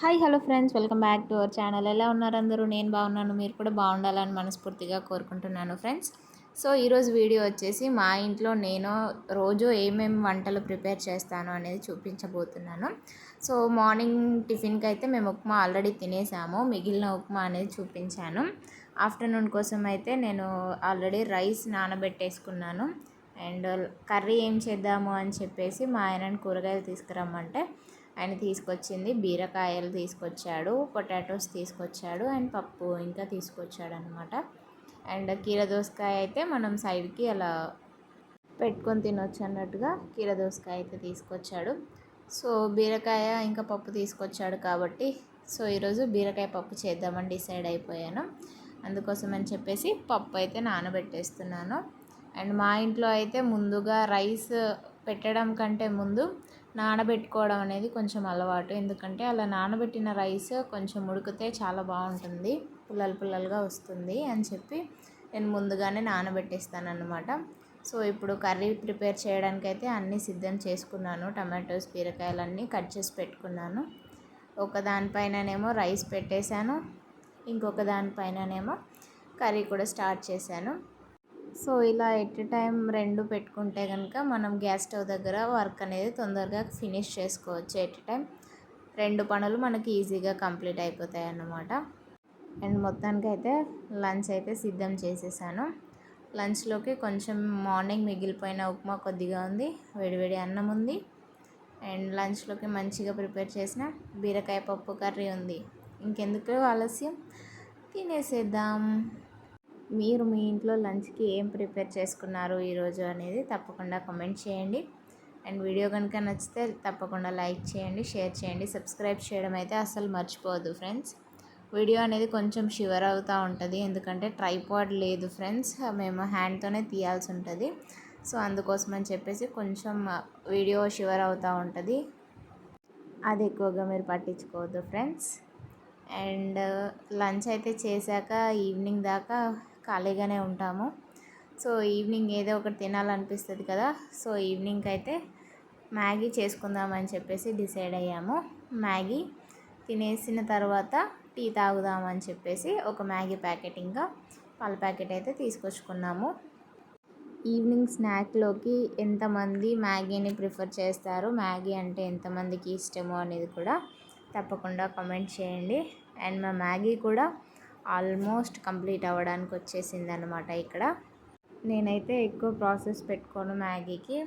Hi hello friends, welcome back to our channel. ఎలా ఉన్నారు అందరూ? నేను బాగున్నాను, మీరు కూడా బాగుండాలని మనస్ఫూర్తిగా కోరుకుంటున్నాను ఫ్రెండ్స్. సో ఈరోజు వీడియో వచ్చేసి మా ఇంట్లో నేను రోజు ఏమేమి వంటలు ప్రిపేర్ చేస్తాను అనేది చూపించబోతున్నాను. సో మార్నింగ్ టిఫిన్కి అయితే మేము ఉప్మా ఆల్రెడీ తినేసాము, మిగిలిన ఉప్మా అనేది చూపించాను. ఆఫ్టర్నూన్ కోసం అయితే నేను ఆల్రెడీ రైస్ నానబెట్టేసుకున్నాను. అండ్ కర్రీ ఏం చేద్దాము అని చెప్పేసి మా ఆయనని కూరగాయలు తీసుకురమ్మంటే ఆయన తీసుకొచ్చింది బీరకాయలు తీసుకొచ్చాడు, పొటాటోస్ తీసుకొచ్చాడు, అండ్ పప్పు ఇంకా తీసుకొచ్చాడు అనమాట. అండ్ కీర దోసకాయ అయితే మనం సైడ్కి అలా పెట్టుకొని తినొచ్చు అన్నట్టుగా కీర దోసకాయ అయితే తీసుకొచ్చాడు. సో బీరకాయ ఇంకా పప్పు తీసుకొచ్చాడు కాబట్టి సో ఈరోజు బీరకాయ పప్పు చేద్దామని డిసైడ్ అయిపోయాను. అందుకోసం అని చెప్పేసి పప్పు అయితే నానబెట్టేస్తున్నాను. అండ్ మా ఇంట్లో అయితే ముందుగా రైస్ పెట్టడం కంటే ముందు నానబెట్టుకోవడం అనేది కొంచెం అలవాటు. ఎందుకంటే అలా నానబెట్టిన రైస్ కొంచెం ఉడికితే చాలా బాగుంటుంది, పుల్లలు పుల్లలుగా వస్తుంది అని చెప్పి నేను ముందుగానే నానబెట్టేస్తాను అన్నమాట. సో ఇప్పుడు కర్రీ ప్రిపేర్ చేయడానికైతే అన్నీ సిద్ధం చేసుకున్నాను. టమాటోస్, బీరకాయలు అన్నీ కట్ చేసి పెట్టుకున్నాను. ఒక దానిపైననేమో రైస్ పెట్టేశాను, ఇంకొక దానిపైననేమో కర్రీ కూడా స్టార్ట్ చేశాను. సో ఇలా ఎట్ టైం రెండు పెట్టుకుంటే కనుక మనం గ్యాస్ స్టవ్ దగ్గర వర్క్ అనేది తొందరగా ఫినిష్ చేసుకోవచ్చు. ఎట్ టైం రెండు పనులు మనకి ఈజీగా కంప్లీట్ అయిపోతాయి అన్నమాట. అండ్ మొత్తానికైతే లంచ్ అయితే సిద్ధం చేసేసాను. లంచ్లోకి కొంచెం మార్నింగ్ మిగిలిపోయిన ఉప్మా కొద్దిగా ఉంది, వేడివేడి అన్నం ఉంది, అండ్ లంచ్లోకి మంచిగా ప్రిపేర్ చేసిన బీరకాయ పప్పు కర్రీ ఉంది. ఇంకెందుకు ఆలస్యం, తినేసేద్దాం. మీరు మీ ఇంట్లో లంచ్కి ఏం ప్రిపేర్ చేసుకున్నారు ఈరోజు అనేది తప్పకుండా కామెంట్ చేయండి. అండ్ వీడియో కనుక నచ్చితే తప్పకుండా లైక్ చేయండి, షేర్ చేయండి, సబ్స్క్రైబ్ చేయడం అయితే అస్సలు మర్చిపోవద్దు ఫ్రెండ్స్. వీడియో అనేది కొంచెం షివర్ అవుతూ ఉంటుంది, ఎందుకంటే ట్రైపాడ్ లేదు ఫ్రెండ్స్, మేము హ్యాండ్తోనే తీయాల్సి ఉంటుంది. సో అందుకోసం అని చెప్పేసి కొంచెం వీడియో షివర్ అవుతూ ఉంటుంది, అది ఎక్కువగా మీరు పట్టించుకోవద్దు ఫ్రెండ్స్. అండ్ లంచ్ అయితే చేశాక ఈవినింగ్ దాకా ఖాళీగానే ఉంటాము. సో ఈవినింగ్ ఏదో ఒకటి తినాలనిపిస్తుంది కదా, సో ఈవినింగ్కి అయితే మ్యాగీ చేసుకుందామని చెప్పేసి డిసైడ్ అయ్యాము. మ్యాగీ తినేసిన తర్వాత టీ తాగుదామని చెప్పేసి ఒక మ్యాగీ ప్యాకెట్ ఇంకా పాల ప్యాకెట్ అయితే తీసుకొచ్చుకున్నాము. ఈవినింగ్ స్నాక్లోకి ఎంతమంది మ్యాగీని ప్రిఫర్ చేస్తారు, మ్యాగీ అంటే ఎంతమందికి ఇష్టమో అనేది కూడా తప్పకుండా కామెంట్ చేయండి. అండ్ మా మ్యాగీ కూడా ఆల్మోస్ట్ కంప్లీట్ అవ్వడానికి వచ్చేసింది అనమాట. ఇక్కడ నేనైతే ఎక్కువ ప్రాసెస్ పెట్టుకోను మ్యాగీకి,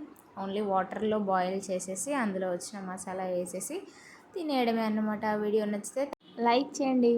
ఓన్లీ వాటర్లో బాయిల్ చేసేసి అందులో వచ్చిన మసాలా వేసేసి తినేయడమే అన్నమాట. వీడియో నచ్చితే లైక్ చేయండి.